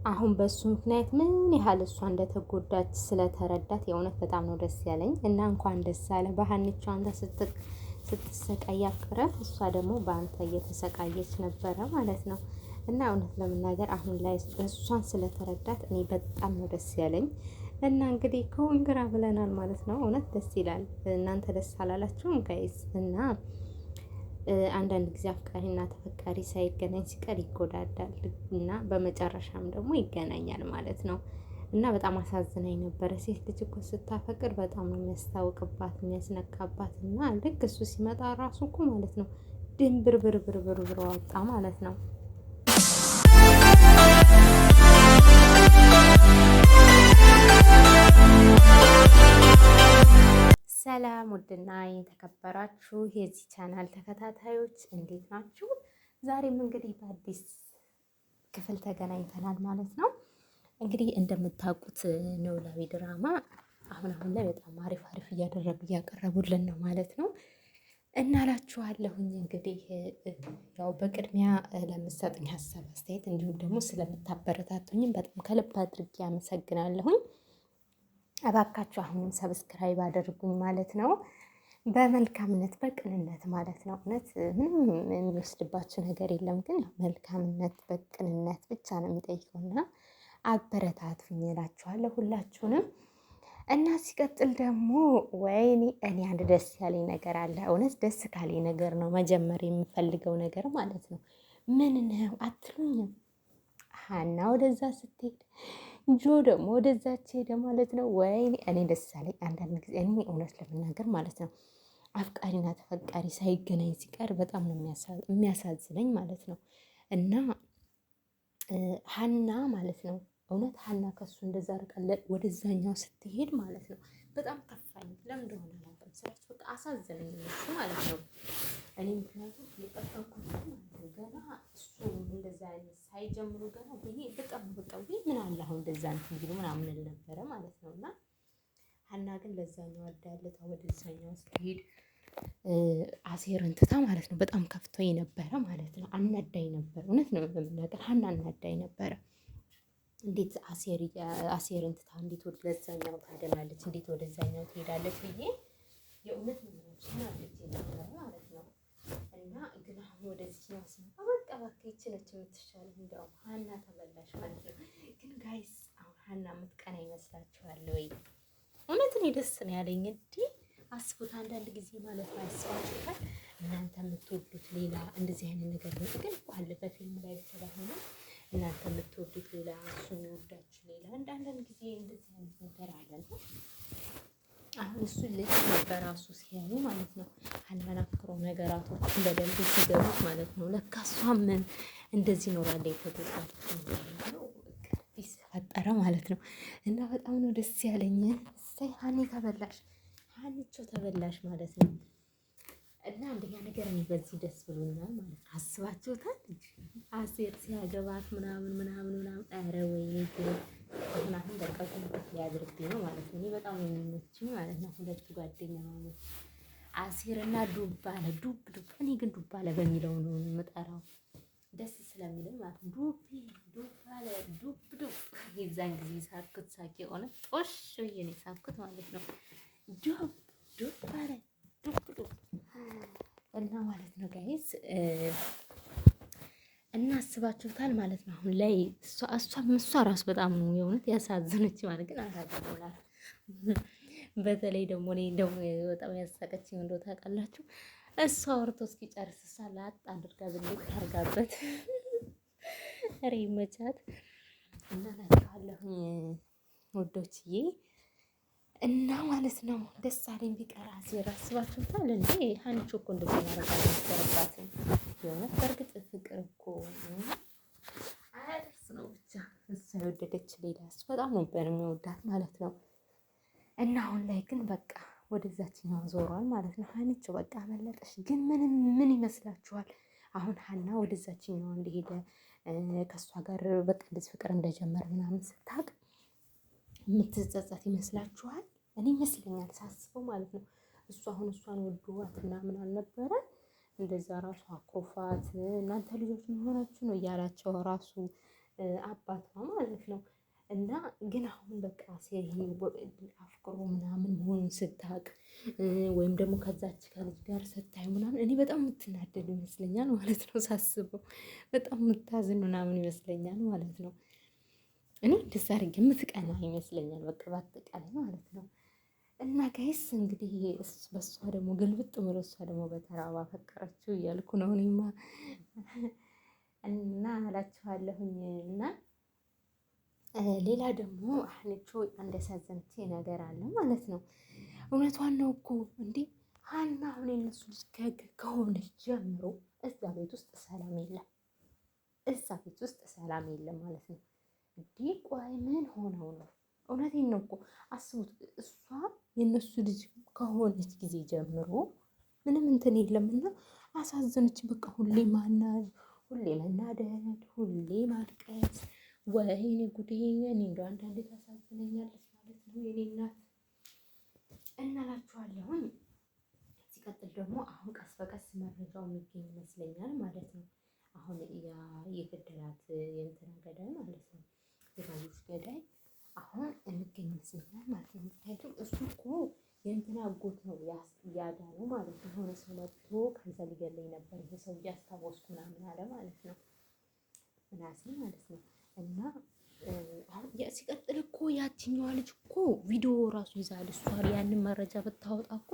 አሁን በሱ ምክንያት ምን ያህል እሷ እንደተጎዳች ስለተረዳት የእውነት በጣም ነው ደስ ያለኝ እና እንኳን ደስ አለ በሀኒቾ አንተ ስትሰቃይ አፍቅረህ እሷ ደግሞ በአንተ እየተሰቃየች ነበረ ማለት ነው። እና እውነት ለመናገር አሁን ላይ እሷን ስለተረዳት እኔ በጣም ነው ደስ ያለኝ። እና እንግዲህ ኮንግራ ብለናል ማለት ነው። እውነት ደስ ይላል። እናንተ ደስ አላላችሁም ጋይስ? እና አንዳንድ ጊዜ አፍቃሪና ተፈቃሪ ሳይገናኝ ሲቀር ይጎዳዳል እና በመጨረሻም ደግሞ ይገናኛል ማለት ነው። እና በጣም አሳዝናኝ ነበረ። ሴት ልጅ እኮ ስታፈቅር በጣም ነው የሚያስታውቅባት የሚያስነካባት። እና ልክ እሱ ሲመጣ ራሱ እኮ ማለት ነው ድንብርብርብርብር ወጣ ማለት ነው። ሰላም ውድና የተከበራችሁ የዚህ ቻናል ተከታታዮች እንዴት ናችሁ? ዛሬም እንግዲህ በአዲስ ክፍል ተገናኝተናል ማለት ነው። እንግዲህ እንደምታውቁት ኖላዊ ድራማ አሁን ላይ በጣም አሪፍ እያቀረቡልን ነው ማለት ነው። እናላችኋለሁኝ እንግዲህ ያው በቅድሚያ ለምትሰጡኝ ሀሳብ አስተያየት፣ እንዲሁም ደግሞ ስለምታበረታቱኝም በጣም ከልብ አድርጌ አመሰግናለሁኝ። እባካችሁ አሁንም ሰብስክራይብ አድርጉኝ ማለት ነው። በመልካምነት በቅንነት ማለት ነው። እውነት ምንም የሚወስድባችሁ ነገር የለም፣ ግን መልካምነት በቅንነት ብቻ ነው የሚጠይቀውና አበረታቱኝ እላችኋለሁ ሁላችሁንም። እና ሲቀጥል ደግሞ ወይኔ እኔ አንድ ደስ ያለኝ ነገር አለ። እውነት ደስ ካለኝ ነገር ነው መጀመር የምፈልገው ነገር ማለት ነው። ምን ነው አትሉኝም? ሀና ወደዛ ስትሄድ ጆ ደግሞ ወደዛች ሄደ ማለት ነው። ወይኔ እኔ ደስ አለኝ። አንዳንድ ጊዜ እኔ እውነት ለመናገር ማለት ነው አፍቃሪና ተፈቃሪ ሳይገናኝ ሲቀር በጣም ነው የሚያሳዝነኝ ማለት ነው። እና ሀና ማለት ነው እውነት ሀና ከሱ እንደዛ ርቃ ወደዛኛው ስትሄድ ማለት ነው በጣም ከፋኝ። ለምን እንደሆነ አላውቅም። ስራች በቃ አሳዘነኝ እሱ ማለት ነው። እኔ ምክንያቱም የጠበኩት ገና እሱ እንደዛ አይነት ሳይጀምሩ ገና ብዬ በጣም ምን አለ አሁን እንደዛ እንትን ቢሉ ምናምን ነበረ ማለት ነው። እና ሀና ግን ለዛኛው አዳለታ ወደዛኛው ስትሄድ አሴርን ትታ ማለት ነው በጣም ከፍቶኝ ነበረ ማለት ነው። አናዳኝ ነበር። እውነት ነው ለመናገር ሀና አናዳኝ ነበረ። እንዴት አሴርን ትታ እንዴት ወደ ለዛኛው ታደላለች? እንዴት ወደዛኛው ትሄዳለች ብዬ የእውነት ነው ነበረ ማለት ነው። እና ግን አሁን ወደዚህ ነው ሲመጣ በቃ ይቺ ነች የምትሻለው። እንዲያውም ሀና ተበላሽ ማለት ነው። ግን ጋይስ አሁን ሀና የምትቀና ይመስላችኋል ወይ? እውነት እኔ ደስ ነው ያለኝ። እንዲህ አስቡት አንዳንድ ጊዜ ማለት ነው። አስባችሁታል? እናንተ የምትወዱት ሌላ እንደዚህ አይነት ነገር ነው። ግን ባለ በፊልም ላይ ስለሆነ እናንተ የምትወዱት ሌላ እሱ የሚወዳችሁ ሌላ። አንዳንድ ጊዜ እንደዚህ አይነት ነገር አለ ነው። አሁን እሱ ልጅ በራሱ ሲያዩ ማለት ነው ሀናን አፍቅሮ ነገራቶችን በደንብ ሲገቡት ማለት ነው ለካ እሷም እንደዚህ ኖራለ የተጎዳች ነው ፈጠረ ማለት ነው። እና በጣም ነው ደስ ያለኝ። እሰይ ሀኒ ተበላሽ፣ ሀኒቾ ተበላሽ ማለት ነው። እና አንደኛ ነገር እኔ በዚህ ደስ ብሎኛል ማለት ነው። አስባችሁታል? አሴር ሲያገባት ምናምን ኧረ ወይኔ አሁን በቃ ጉልበት ሊያድርብኝ ነው ማለት ነው። እኔ በጣም የሚመችኝ ማለት ነው ሁለቱ ጓደኛ ማለት አሴርና ዱባለ ዱብ እኔ ግን ዱባለ በሚለው ነው የምጠራው ደስ ስለሚለኝ ማለት ነው። ዱባለ ዱብ የዛን ጊዜ ሳኩት ሳቂ ሆነ ጦሽ ብዬ ነው የሳኩት ማለት ነው። ዱባለ ዱብ እና ማለት ነው ጋይስ እና አስባችሁታል ማለት ነው። አሁን ላይ እሷ ራሱ በጣም ነው የእውነት ያሳዘነች ማለት ግን አሳዝኖናል። በተለይ ደግሞ እኔ ደግሞ በጣም ያሳቀችኝ እንደው ታውቃላችሁ እሷ አውርቶ እስኪጨርስ እሷ ላጥ አድርጋ ብልጥ ታርጋበት ኧረ ይመቻት እና እላችኋለሁኝ ውዶችዬ። እና ማለት ነው ደስ አለኝ ቢቀር አሴር አስባችሁታል እንዴ? ሀኒቾ እኮ እንደዚህ ማድረግ አልነበረባትም። የእውነት በእርግጥ ፍቅር እኮ አያደርስ ነው። ብቻ እሷ የወደደች ሌላ እሱ በጣም ነበር የሚወዳት ማለት ነው። እና አሁን ላይ ግን በቃ ወደዛችኛው ዞሯል ማለት ነው። ሀኒቾ በቃ አመለጠሽ። ግን ምን ይመስላችኋል? አሁን ሀና ወደዛችኛው እንደሄደ ከእሷ ጋር በቃ እንደዚህ ፍቅር እንደጀመረ ምናምን ስታውቅ የምትጸጸት ይመስላችኋል? እኔ ይመስለኛል ሳስበው ማለት ነው። እሱ አሁን እሷን ወዶዋት ምናምን አልነበረ እንደዛ ራሱ አኮፋት እናንተ ልጆች ምን ሆናችሁ ነው እያላቸው ራሱ አባቷ ማለት ይሄ አፍቅሮ ምናምን መሆኑን ስታቅ ወይም ደግሞ ከዛች ከልጅ ጋር ስታይ ምናምን እኔ በጣም የምትናደድ ይመስለኛል ማለት ነው። ሳስበው በጣም የምታዝን ምናምን ይመስለኛል ማለት ነው። እኔ እንደዛ አድርጌ የምትቀና ይመስለኛል በቃ በአጠቃላይ ማለት ነው። እና ጋይስ እንግዲህ በሷ ደግሞ ግልብጥ ብሎ እሷ ደግሞ በተራዋ ፈቀረችው እያልኩ ነው እኔማ እና እላችኋለሁኝ። እና ሌላ ደግሞ ሀኒቾ አንድ ያሳዘነችኝ ነገር አለ ማለት ነው። እውነቷን ነው እኮ እንዴ ሀና አሁን የነሱ ልጅ ከሆነች ጀምሮ እዛ ቤት ውስጥ ሰላም የለም፣ እዛ ቤት ውስጥ ሰላም የለም ማለት ነው። እንዲህ ቆይ ምን ሆነው ነው? እውነቴን ነው እኮ አስቡት። እሷ የእነሱ ልጅ ከሆነች ጊዜ ጀምሮ ምንም እንትን የለምና አሳዘነች። በቃ ሁሌ ሁሌ መናደድ፣ ሁሌ ማልቀስ። ወይኔ ጉዴ! እኔ እንደው አንዳንዴ ታሳዝነኛለች ማለት ነው የኔ እናት። እናላችኋለሁኝ። ሲቀጥል ደግሞ አሁን ቀስ በቀስ መረጃው የሚገኝ ይመስለኛል ማለት ነው። አሁን የገደላት የእንትና ገዳይ ማለት ነው፣ የባዩሽ ገዳይ አሁን የሚገኝ ይመስለኛል ማለት ነው። ምክንያቱም እሱ እኮ የእንትና አጎት ነው ያዳነው ማለት ነው። የሆነ ሰው መጥቶ ከዛ ሊገለኝ ነበር ይሄ ሰው እያስታወስኩ ምናምን አለ ማለት ነው፣ ምናሴ ማለት ነው። እና አሁን ሲቀጥል እኮ ያችኛዋ ልጅ እኮ ቪዲዮ ራሱ ይዛል። እሷ ያንን መረጃ ብታወጣ እኮ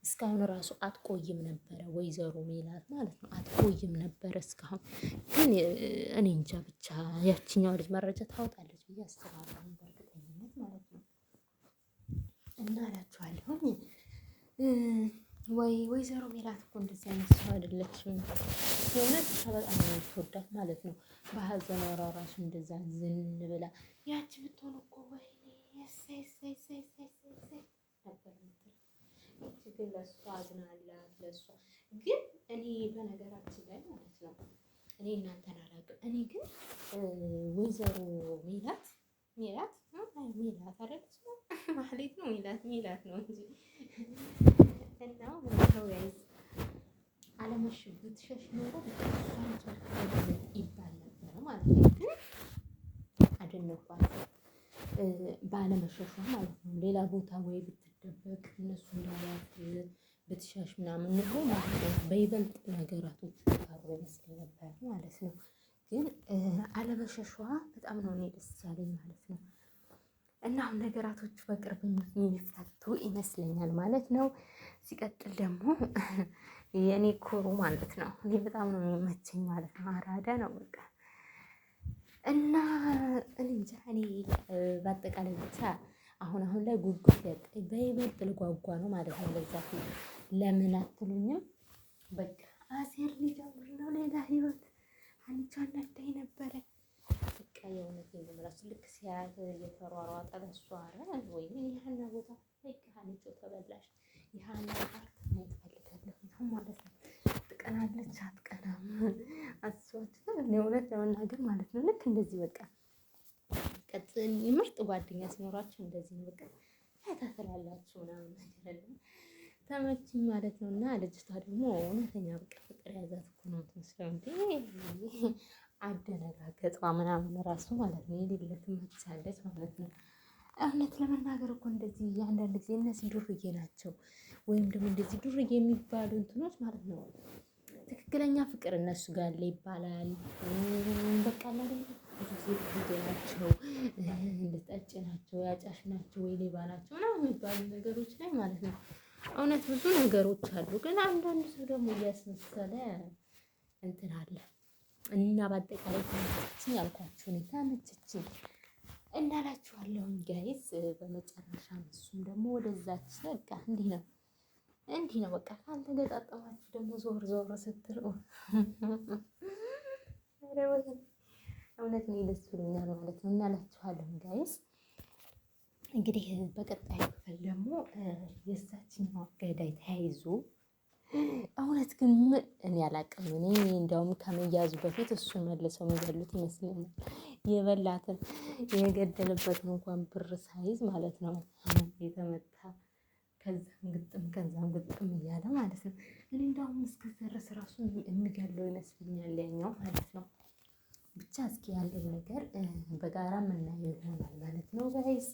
እስካሁን ራሱ አትቆይም ነበረ፣ ወይዘሮ ሜላት ማለት ነው አትቆይም ነበረ እስካሁን። ግን እኔ እንጃ ብቻ ያችኛዋ ልጅ መረጃ ታወጣለች ብዬ አስባለሁ በእርግጠኝነት ማለት ነው። እና እላችኋለሁኝ ወይዘሮ ሜላት እኮ እንደዚህ አይነት ሰው አይደለችም። የእውነት በጣም ነው የምትወዳት ማለት ነው። በሀዘኗ ራሱ እንደዛ ዝን ብላ ያቺ ብትሆን እኮ ወይ ነበር ምትል። ይቺ ግን ለእሷ አዝናላት ለእሷ ግን እኔ በነገራችን ላይ ማለት ነው እኔ እናንተን አላውቅም። እኔ ግን ወይዘሮ ሜላት አይደለች ማለት ነው ሜላት ነው እንጂ እና ምንድነው ጋይዝ ብትሸሽ ኖሮ ይባል ነበረ ማለት ነው። ግን አደነኳት ባለመሸሿ ማለት ነው። ሌላ ቦታ ወይ ብትደበቅ እነሱ እንዳላት ብትሸሽ ምናምን ኖሮ ማለት ነው በይበልጥ ነገራቶች ታሩ ይመስለኝ ነበር ማለት ነው። ግን አለመሸሿ በጣም ነው እኔ ደስ ያለኝ ማለት ነው። እና አሁን ነገራቶቹ በቅርብ የሚፈቱ ይመስለኛል ማለት ነው። ሲቀጥል ደግሞ የኔ ኩሩ ማለት ነው እኔ በጣም ነው የሚመቸኝ ማለት ነው። አራዳ ነው በቃ። እና እኔ እንጃ እኔ በአጠቃላይ ብቻ አሁን ላይ ጉጉት ያጣኝ በይበልጥ ልጓጓ ነው ማለት ነው። ለዛ ለምን አትሉኝም? በቃ አሴር ሊጀምር ነው ሌላ ህይወት። አንቺ አናዳኝ ነበረ በቃ የእውነቴን ነው የምላችሁ። ልክ ሲያያት እየተሯሯጠ ለእሷ ወይ የሀና ቦታ በቃ ሀኒቾ ተበላሽ። የሀና ፓርት ማየት ፈልጋለሁ ማለት ነው። ትቀናለች አትቀናም? አስባችሁታል? እኔ እውነት ለመናገር ማለት ነው ልክ እንደዚህ በቃ ምርጥ ጓደኛ ሲኖራችሁ እንደዚህ ነው በቃ ታታላላችሁ ምናምን ነገር ተመችኝ ማለት ነው። እና ልጅቷ ደግሞ እውነተኛ በቃ ፍቅር ያዛት እኮ ነው የምትመስለው እንዴ! አደነጋገጧ ምናምን ራሱ ማለት ነው የሌለ ትመቻለች ማለት ነው። እውነት ለመናገር እኮ እንደዚህ አንዳንድ ጊዜ እነዚህ ዱርዬ ናቸው ወይም ደግሞ እንደዚህ ዱርዬ የሚባሉ እንትኖች ማለት ነው ትክክለኛ ፍቅር እነሱ ጋር አለ ይባላል። በቃ አይደል ብዙ ጊዜ ናቸው ልጠጭ ናቸው ያጫሽ ናቸው ወይ ሌባ ናቸው ምናምን የሚባሉ ነገሮች ላይ ማለት ነው። እውነት ብዙ ነገሮች አሉ። ግን አንዳንድ ሰው ደግሞ እያስመሰለ እንትን አለ እና በአጠቃላይ ተመቸችኝ አልኳችሁ። እኔ ተመቸችኝ እናላችኋለሁኝ ጋይስ። በመጨረሻም እሱም ደግሞ ወደዛች በቃ እንዲህ ነው በቃ። ካልተገጣጠማችሁ ደግሞ ዞር ስትሉ እውነት እኔ ደስ ብሎኛል ማለት ነው። እናላችኋለሁ ጋይስ። እንግዲህ በቀጣይ ክፍል ደግሞ የዛችኛው ገዳይ ተያይዞ እውነት ግን እኔ አላውቅም። እኔ እንደውም ከመያዙ በፊት እሱን መልሰው የሚገሉት ይመስለኛል። የበላትን የገደለበትን እንኳን ብር ሳይዝ ማለት ነው የተመታ ከዛም ግጥም እያለ ማለት ነው። እኔ እንደውም እስከዛ ድረስ ራሱ የሚገለው ይመስለኛል ያኛው ማለት ነው። ብቻ እስኪ ያለው ነገር በጋራ የምናየው ይሆናል ማለት ነው ጋይስ።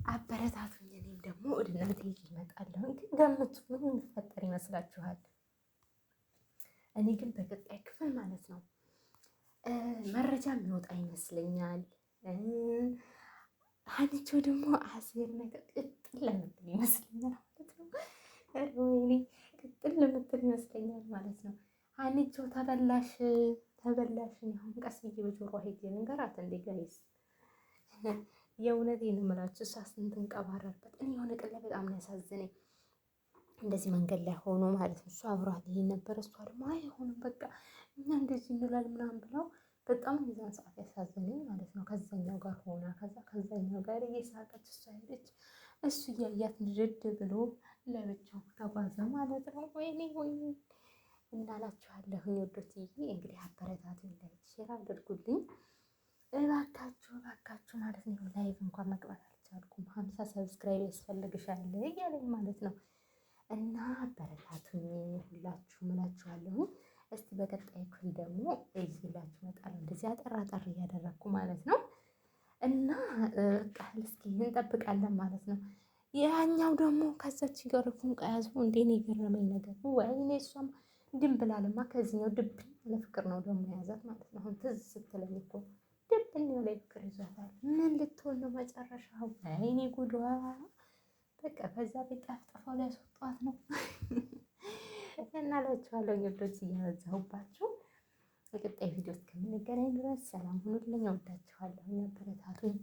አበረታቱኝ። እኔም ደግሞ ወደ እናንተ ይዤ እመጣለሁ። ግን ገምቱ ምን የሚፈጠር ይመስላችኋል? እኔ ግን በቀጣይ ክፍል ማለት ነው መረጃ የሚወጣ ይመስለኛል። ሀኒቾ ደግሞ አሴር ነገር ቅጥል ለምትል ይመስለኛል ማለት ነው። ወይኔ ቅጥል ለምትል ይመስለኛል ማለት ነው። ሀኒቾ ተበላሽ ተበላሽ። አሁን ቀስ ብዬ በጆሮ ሄጄ ልንገራት እንዴ ጋይስ፣ የእውነቴን ነው የምላችሁ። እሷ ስንትንቀባረርበት እኔ የሆነ ቀን ላይ በጣም ነው ያሳዝነኝ። እንደዚህ መንገድ ላይ ሆኖ ማለት ነው። እሷ አብሯት ይሄን ነበር። እሷ ደግሞ አይሆንም በቃ እኛ እንደዚህ እንላል ምናምን ብለው በጣም የዛን ሰዓት ያሳዝነኝ ማለት ነው። ከዛኛው ጋር ሆና ከዛኛው ጋር እየሳቀች እሷ ሄደች፣ እሱ እያያት ንድድ ብሎ ለብቻው ተጓዘ ማለት ነው። ወይኔ ወይኔ እናላችኋለሁኝ ወዶችዬ። እንግዲህ አበረታቱኝ፣ ላይክ ሼር አድርጉልኝ እባካችሁ እባካችሁ ማለት ነው። ላይቭ እንኳን መግባት አልቻልኩም። 50 ሰብስክራይብ ያስፈልግሻል እያለኝ ማለት ነው። እና አበረታቱኝ ሁላችሁም እላችኋለሁ። እስቲ በቀጣይ ክፍል ደግሞ ይዤላችሁ እመጣለሁ። እንደዚህ አጠር አጠር እያደረግኩ ማለት ነው። እና በቃ እስኪ እንጠብቃለን ማለት ነው። ያኛው ደግሞ ከዛች ጋር ፉንቃ ያዝኩ እንዴ ነው የገረመኝ ነገር ወይኔ እሷም ድንብላልማ ከዚህኛው ድብን ያለ ፍቅር ነው ደግሞ የያዛት ማለት ነው። አሁን ትዝ ስትለኝ እኮ ድብን ያለ ፍቅር ይዟታል። ምን ልትሆን ነው መጨረሻው? ወይኔ ጉዷ! በቃ ከዛ ቤት ጠፍጥፈው ሊያስወጧት ነው። እና እላችኋለሁ ውዶች እያበዛሁባችሁ የቀጣይ ቪዲዮ እስከምንገናኝ ድረስ ሰላም ሁኑልኝ። እወዳችኋለሁ። አበረታቱኝ።